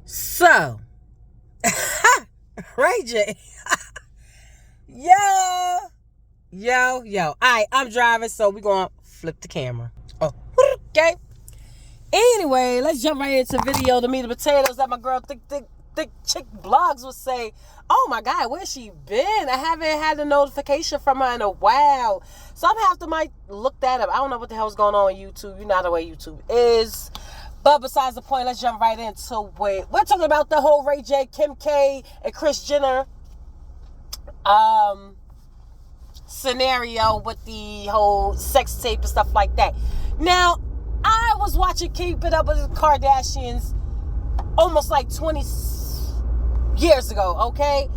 So, Ray J. Yo. All right, I'm driving, so we're going to flip the camera. Oh, okay. Anyway, let's jump right into video, the meat and potatoes that my girl Thick Chick Blogs would say. Oh my God, where's she been? I haven't had a notification from her in a while. So I'm going to have to look that up. I don't know what the hell's going on YouTube. You know the way YouTube is. But besides the point, let's jump right into it. We're talking about the whole Ray J, Kim K, and Kris Jenner scenario with the whole sex tape and stuff like that. Now, I was watching Keep It Up with the Kardashians almost like 20 years ago, okay?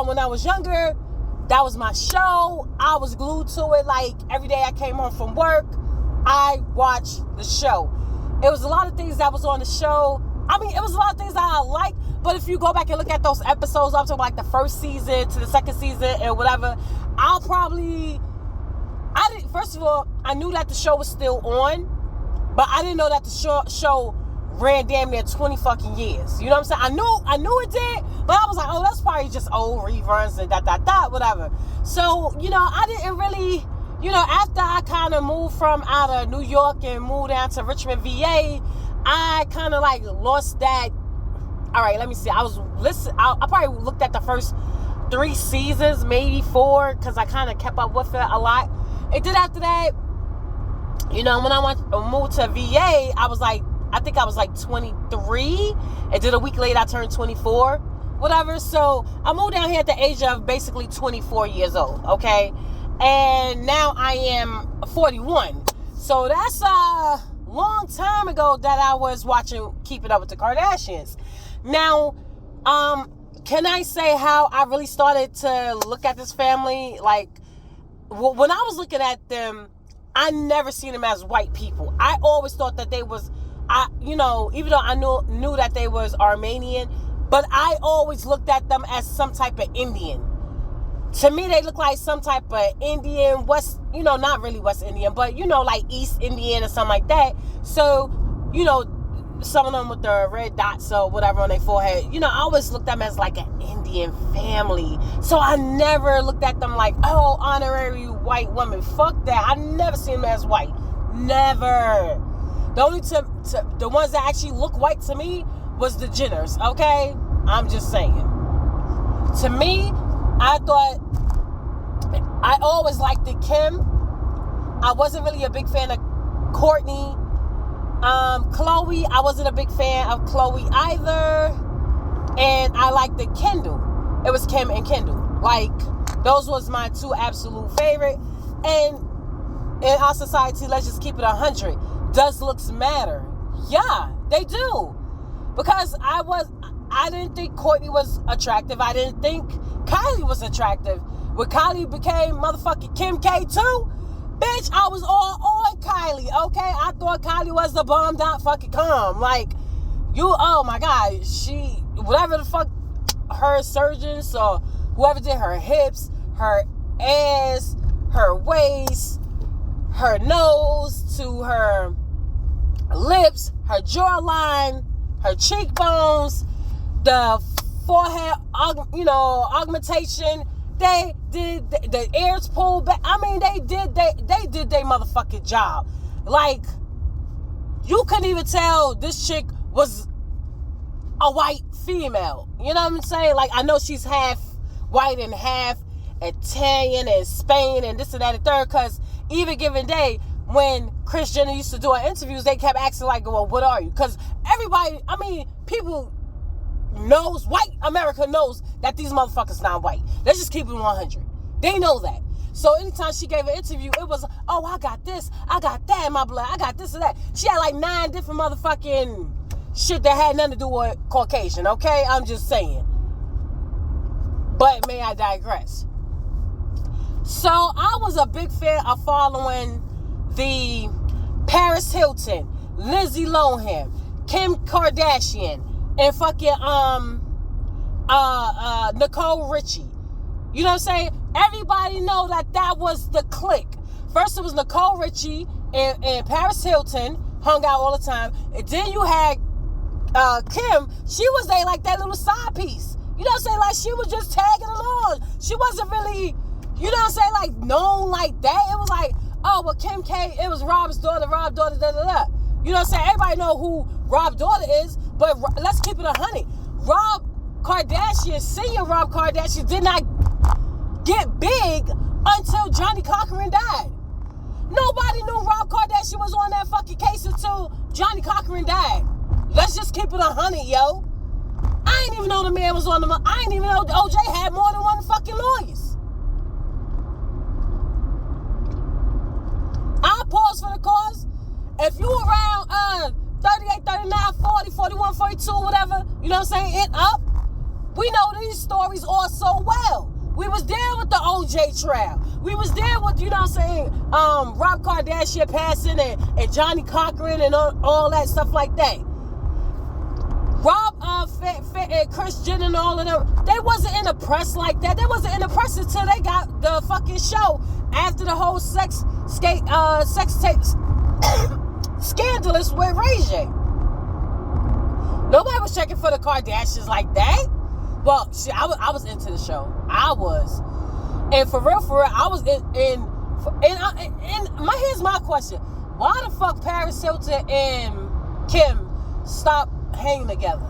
When I was younger, that was my show. I was glued to it. Like, every day I came home from work, I watched the show. It was a lot of things that was on the show. I mean, it was a lot of things that I liked, but if you go back and look at those episodes up to like the first season to the second season and whatever, first of all, I knew that the show was still on, but I didn't know that the show ran damn near 20 fucking years. You know what I'm saying? I knew it did, but I was like, oh, that's probably just old reruns and whatever. So, I didn't really, after I kind of moved from out of New York and moved down to Richmond, VA, I kind of like lost that. All right, let me see. I probably looked at the first 3 seasons, maybe 4, because I kind of kept up with it a lot. And then after that, when I moved to VA, I think I was like 23. And then a week later, I turned 24, whatever. So I moved down here at the age of basically 24 years old, okay? And now I am 41. So that's a long time ago that I was watching Keeping Up with the Kardashians. Now, can I say how I really started to look at this family? Like, when I was looking at them, I never seen them as white people. I always thought that they was, even though I knew that they was Armenian, but I always looked at them as some type of Indian. To me, they look like some type of Indian, not really West Indian, but, like East Indian or something like that. So, some of them with the red dots or whatever on their forehead, I always looked at them as like an Indian family. So I never looked at them like, oh, honorary white woman. Fuck that. I never seen them as white. Never. The only the ones that actually look white to me was the Jenners, okay? I'm just saying. To me, I always liked the Kim. I wasn't really a big fan of Kourtney. Khloe, I wasn't a big fan of Khloe either. And I liked the Kendall. It was Kim and Kendall. Like, those was my 2 absolute favorite. And in our society, let's just keep it 100. Does looks matter? Yeah, they do. Because I didn't think Kourtney was attractive. I didn't think Kylie was attractive. When Kylie became motherfucking Kim K too, bitch, I was all on Kylie, okay? I thought Kylie was the bomb.fucking-com. Like, oh my God, whatever the fuck her surgeons or whoever did her hips, her ass, her waist, her nose to her lips, her jawline, her cheekbones, the forehead, augmentation. They did the ears pulled back. I mean, they did their motherfucking job. Like, you couldn't even tell this chick was a white female. You know what I'm saying? Like, I know she's half white and half Italian and Spain and this and that and third. Because even given day, when Kris Jenner used to do her interviews, they kept asking like, well, what are you? Because everybody, people white America knows that these motherfuckers not white. Let's just keep it 100. They know that. So anytime she gave an interview, it was, oh, I got this, I got that in my blood, I got this and that. She had like 9 different motherfucking shit that had nothing to do with Caucasian, okay? I'm just saying. But may I digress. So I was a big fan of following the Paris Hilton, Lindsay Lohan, Kim Kardashian, and fucking Nicole Richie. You know what I'm saying? Everybody know that was the clique. First it was Nicole Richie and Paris Hilton hung out all the time. And then you had Kim, she was there like that little side piece. You know what I'm saying? Like, she was just tagging along. She wasn't really, you know what I'm saying, like, known like that. It was like, oh, well, Kim K, it was Rob's daughter, da-da-da. You know what I'm saying? Everybody know who Rob's daughter is, but let's keep it 100. Rob Kardashian, senior Rob Kardashian, did not get big until Johnny Cochran died. Nobody knew Rob Kardashian was on that fucking case until Johnny Cochran died. Let's just keep it 100, yo. I ain't even know the man was on the... I ain't even know OJ had more than one fucking lawyers. I'll pause for the cause. If you around 38, 39, 40, 41, 42, whatever, you know what I'm saying, it up, we know these stories all so well. We was there with the OJ trial. We was there with, you know what I'm saying, Rob Kardashian passing and Johnny Cochran and all that stuff like that. Rob and Kris Jenner and all of them, they wasn't in the press like that. They wasn't in the press until they got the fucking show after the whole sex tapes scandalous with Ray J. Nobody was checking for the Kardashians like that. Well, shit, I was into the show. I was. And for real, I was here's my question. Why the fuck Paris Hilton and Kim stopped hanging together?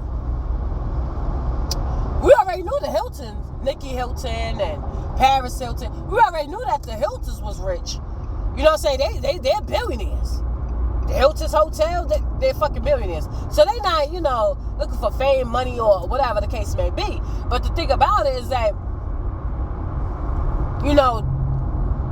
We already knew the Hiltons, Nikki Hilton and Paris Hilton. We already knew that the Hiltons was rich. You know what I'm saying? They're billionaires. The Hilton's Hotel, they're fucking billionaires. So they not, you know, looking for fame, money, or whatever the case may be. But the thing about it is that, you know,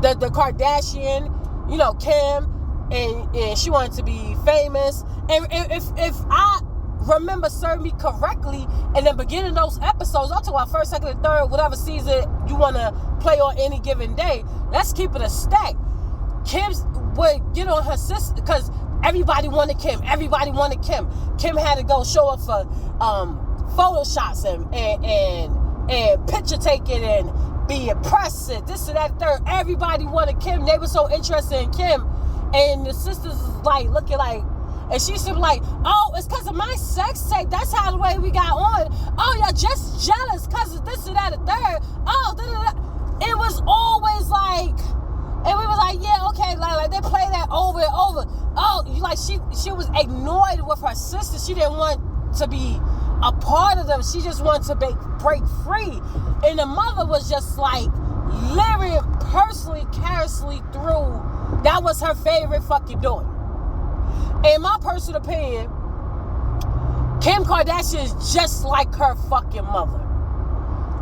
the Kardashian, you know, Kim, and she wanted to be famous. And if I remember serving me correctly, in the beginning of those episodes, I'm talking about first, second, and third, whatever season you want to play on any given day, let's keep it a stack. Kim would get on her sister because everybody wanted Kim. Kim had to go show up for photo shots and picture taking and be impressed and this and that third. Everybody wanted Kim. They were so interested in Kim, and the sisters was like looking like, and she said like, oh, it's because of my sex tape. That's how the way we got on. Oh, y'all just jealous because of this and that and third. Oh, da-da-da. It was always like. And we was like, yeah, okay, like they play that over and over. Oh, like she was annoyed with her sister. She didn't want to be a part of them. She just wanted to break free. And the mother was just like living personally, carelessly through. That was her favorite fucking daughter. In my personal opinion, Kim Kardashian is just like her fucking mother.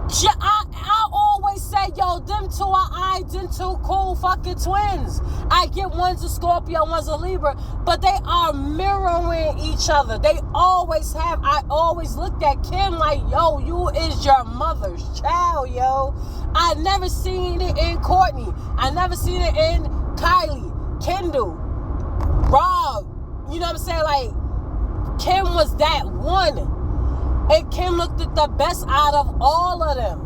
I always say, yo, them two are identical cool fucking twins. I get one's a Scorpio, one's a Libra, but they are mirroring each other. They always have. I always looked at Kim like, yo, you is your mother's child, yo. I never seen it in Courtney. I never seen it in Kylie, Kendall, Rob. You know what I'm saying? Like, Kim was that one. And Kim looked at the best out of all of them.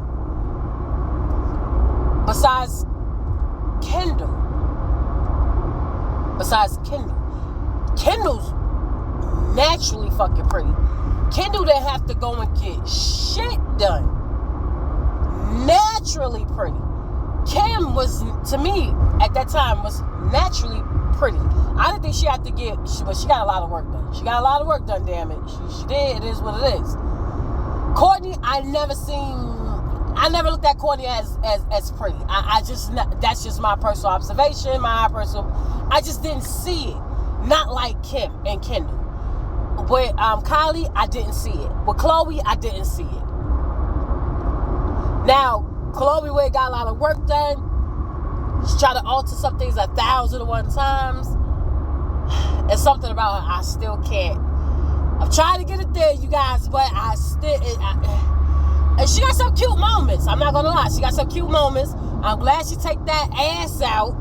Besides Kendall. Kendall's naturally fucking pretty. Kendall didn't have to go and get shit done. Naturally pretty. Kim was, to me, at that time, was naturally pretty. I didn't think she had to get, but she got a lot of work done. She got a lot of work done, damn it. She did. It is what it is. Courtney, I never looked at Courtney as pretty. That's just my personal observation, I just didn't see it. Not like Kim and Kendall. With Kylie, I didn't see it. With Khloe, I didn't see it. Now, Khloe got a lot of work done. She tried to alter some things 1,001 times. And something about her, I still can't. I'm trying to get it there, you guys, but and she got some cute moments. I'm not gonna lie, she got some cute moments. I'm glad she take that ass out.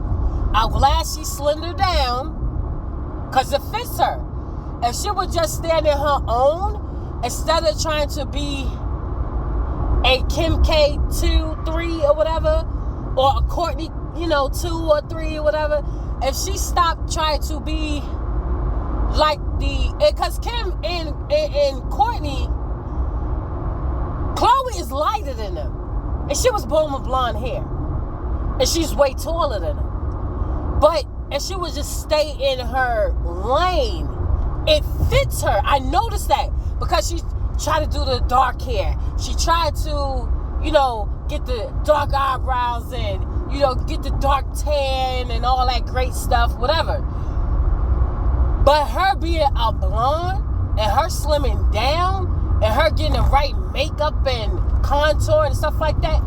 I'm glad she slimmed down, cause it fits her. If she would just stand in her own instead of trying to be a Kim K 2, 3 or whatever, or a Courtney, 2 or 3 or whatever. If she stopped trying to be like because Kim and Courtney, Chloe is lighter than them. And she was born with blonde hair. And she's way taller than them. And she would just stay in her lane. It fits her. I noticed that because she tried to do the dark hair. She tried to, get the dark eyebrows and, get the dark tan and all that great stuff, whatever. But her being a blonde and her slimming down and her getting the right makeup and contour and stuff like that,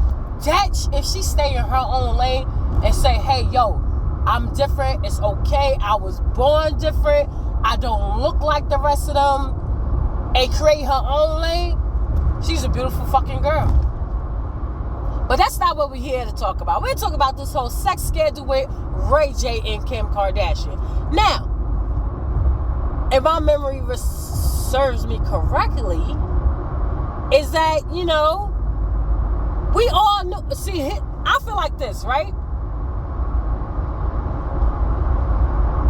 if she stay in her own lane and say, hey, yo, I'm different, it's okay, I was born different, I don't look like the rest of them, and create her own lane, she's a beautiful fucking girl. But that's not what we're here to talk about. We're talking about this whole sex scandal with Ray J and Kim Kardashian. Now, if my memory serves me correctly, is that, we all know, see, I feel like this, right?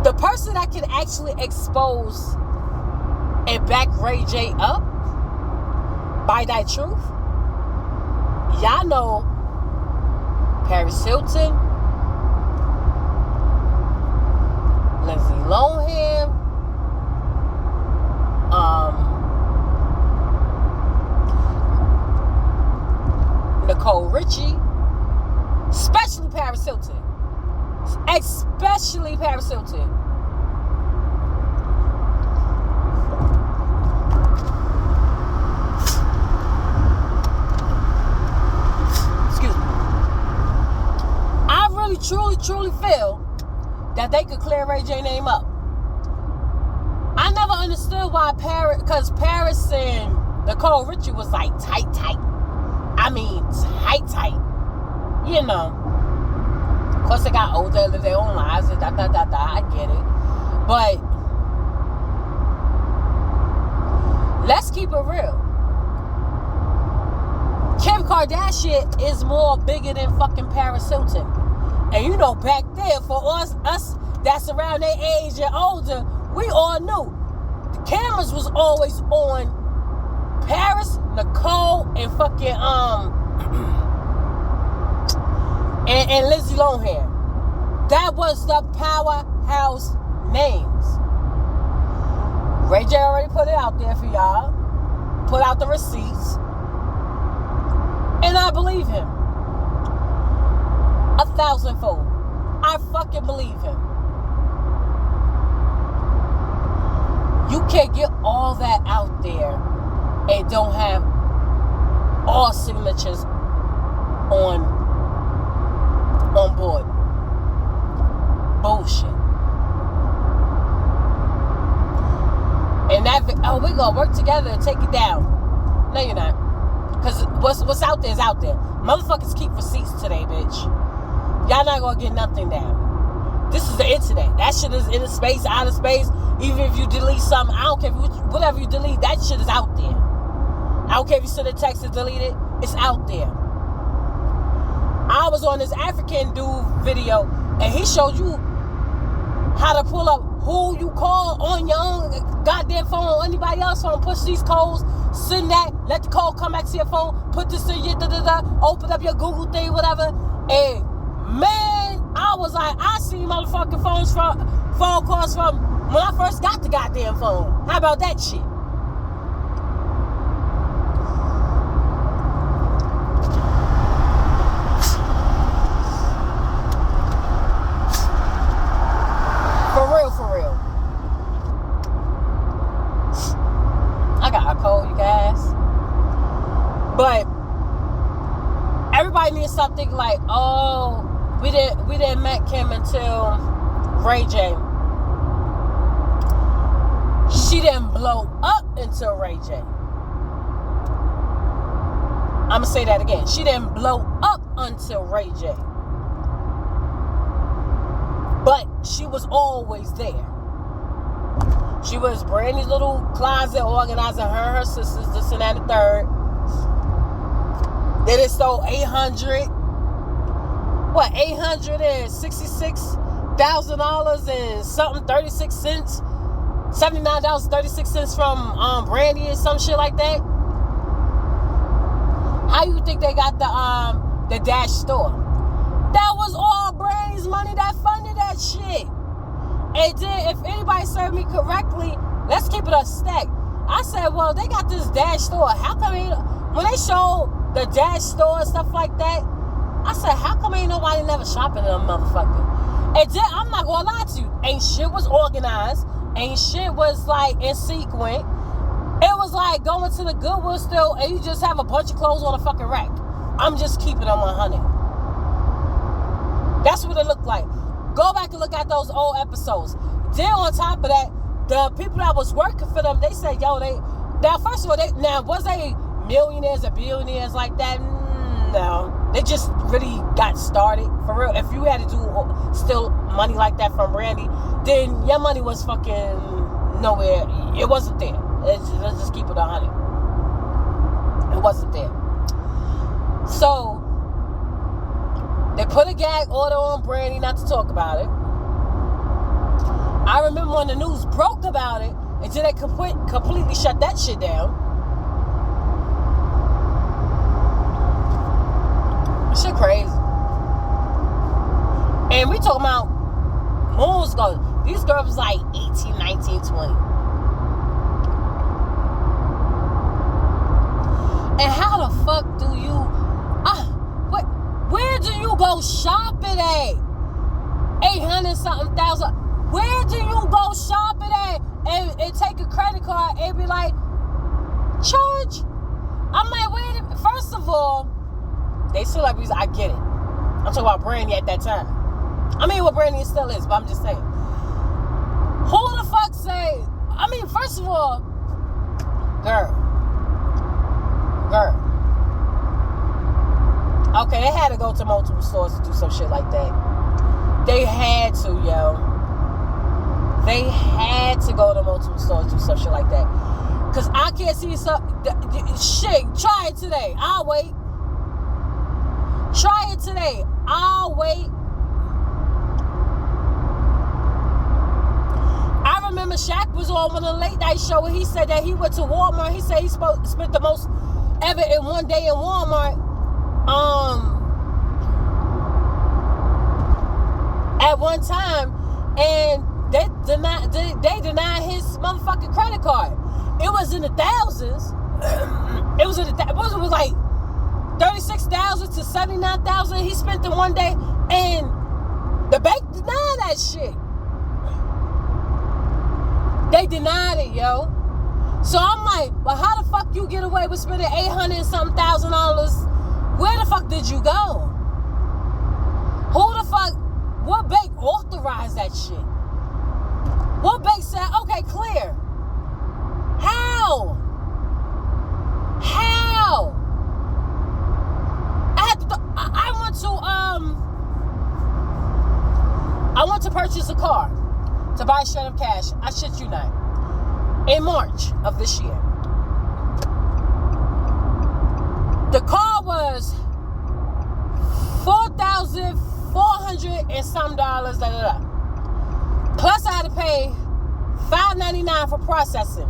The person that can actually expose and back Ray J up by that truth, y'all know Paris Hilton, Lindsay Lohan, Nicole Richie, especially Paris Hilton. Especially Paris Hilton. Excuse me. I really, truly feel that they could clear Ray J name up. I never understood why because Paris and Nicole Richie was like tight. I mean, tight. Of course, they got older, lived their own lives, and I get it. But let's keep it real. Kim Kardashian is more bigger than fucking Paris Hilton. And back there, for us that's around their age and older, we all knew the cameras was always on Paris, Nicole, and fucking and Lindsay Lohan. That was the powerhouse names. Ray J already put it out there for y'all. Put out the receipts. And I believe him. 1,000-fold. I fucking believe him. You can't get all that out there and don't have all signatures on board. Bullshit. And we're gonna work together and take it down. No, you're not. Because what's out there is out there. Motherfuckers keep receipts today, bitch. Y'all not gonna get nothing down. This is the internet. That shit is in space, out of space. Even if you delete something, I don't care. Whatever you delete, that shit is out there. I don't care if you send a text and delete it. It's out there. I was on this African dude video, and he showed you how to pull up who you call on your own goddamn phone or anybody else's phone. Push these codes, send that, let the code come back to your phone, put this in your open up your Google thing, whatever. And man, I was like, I seen motherfucking phone calls from when I first got the goddamn phone. How about that shit? For real. I got a cold, you guys. But everybody needs to stop thinking like, oh, we didn't met Kim until Ray J. She didn't blow up until Ray J. I'm gonna say that again. She didn't blow up until Ray J. But she was always there. She was Brandy's little closet organizer, her and her sisters, this and that and the third. Then it sold $866,000 and something, 36 cents $79.36 from Brandy or some shit like that. How you think they got the Dash store? That was all Brandy's money that funded that shit. And then if anybody served me correctly, let's keep it a stack. I said, well, they got this Dash store. How come when they show the Dash store and stuff like that, I said, how come ain't nobody never shopping in them motherfucker? And then I'm not gonna lie to you, ain't shit was organized, ain't shit was like in sequence. It was like going to the Goodwill still and you just have a bunch of clothes on a fucking rack. I'm just keeping them 100. That's what it looked like. Go back and look at those old episodes. Then on top of that, the people that was working for them, they said, yo, now first of all, was they millionaires or billionaires like that? No. They just really got started. For real, if you had to do still money like that from Randy, then your money was fucking nowhere. It wasn't there. Let's just keep it 100. It wasn't there. So, they put a gag order on Brandy not to talk about it. I remember when the news broke about it, until they completely shut that shit down. Shit crazy. And we talking about moons ago. These girls was like 18, 19, 20. And how the fuck do you where do you go shopping at? 800 something thousand. Where do you go shopping at and take a credit card and be like, charge? I'm like, wait a minute. First of all, they celebrities, I get it. I'm talking about Brandy at that time. I mean, what Brandy still is, but I'm just saying. Who the fuck say, I mean, first of all, girl. Okay, they had to go to multiple stores to do some shit like that. They had to, yo. They had to go to multiple stores to do some shit like that. Because I can't see some shit. Try it today. I'll wait. Try it today. I'll wait. I remember Shaq was on one of the late night show and he said that he went to Walmart. He said he spent the most ever in one day in Walmart. At one time, and they denied his motherfucking credit card. It was in the thousands. It was like 36,000 to 79,000 he spent in one day, and the bank denied that shit. They denied it, yo. So I'm like, well, how the fuck you get away with spending $800 and something thousand? Where the fuck did you go? Who the fuck? What bank authorized that shit? What bank said, okay, clear? How? I want to purchase a car to buy straight up cash. I shit you not. In March of this year. The car was $4,400 and some dollars. Plus I had to pay $5.99 for processing.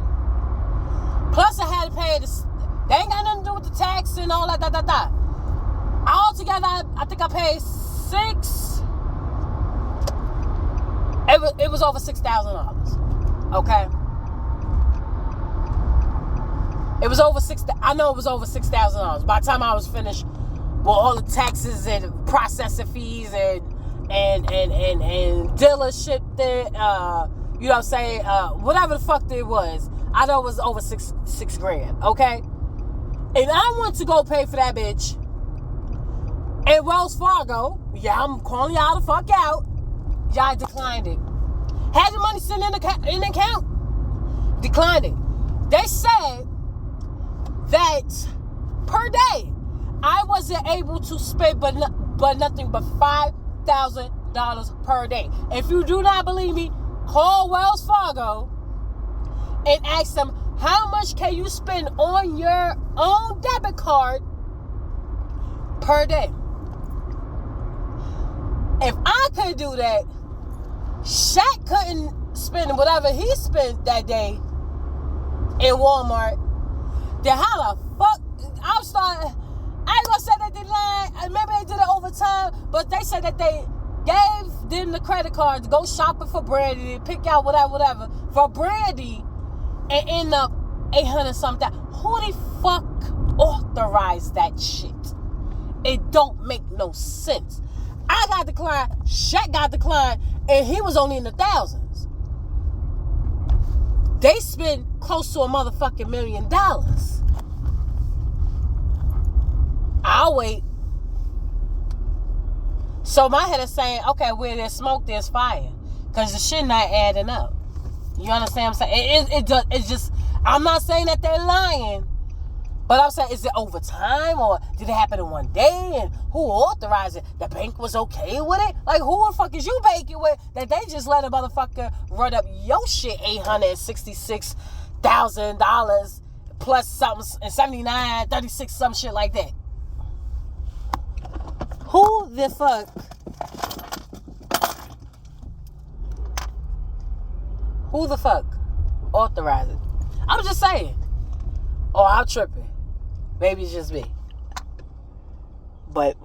Plus I had to pay they ain't got nothing to do with the tax and all that. Altogether, I think I paid it was over $6,000. Okay. It was over I know it was over $6,000. By the time I was finished with all the taxes and processing fees and dealership there, you know what I'm saying? Whatever the fuck it was, I know it was over six grand. Okay. And I went to go pay for that bitch. And Wells Fargo, yeah, I'm calling y'all the fuck out. Y'all declined it. Had the money sitting in the account. Declined it. They said that per day, I wasn't able to spend but nothing but $5,000 per day. If you do not believe me, call Wells Fargo and ask them, how much can you spend on your own debit card per day? If I could do that, Shaq couldn't spending whatever he spent that day in Walmart, then how the fuck I'm starting. I ain't gonna say that they lied. Maybe they did it over time, but they said that they gave them the credit card to go shopping for Brandy, to pick out whatever for Brandy, and end up 800 something. Who the fuck authorized that shit? It don't make no sense. I got declined, Shaq got declined, and he was only in the thousands. They spent close to a motherfucking $1 million. I'll wait. So my head is saying, okay, where there's smoke, there's fire. Because the shit not adding up. You understand what I'm saying? It's just, I'm not saying that they're lying. But I'm saying, is it over time? Or did it happen in one day? And who authorized it? The bank was okay with it? Like, who the fuck is you banking with that they just let a motherfucker run up your shit $866,000 plus something, and 79, 36, some shit like that? Who the fuck? Who the fuck authorized it? I'm just saying. Oh, I'm tripping. Maybe it's just me. But,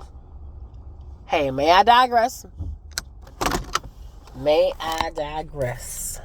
hey, may I digress? May I digress?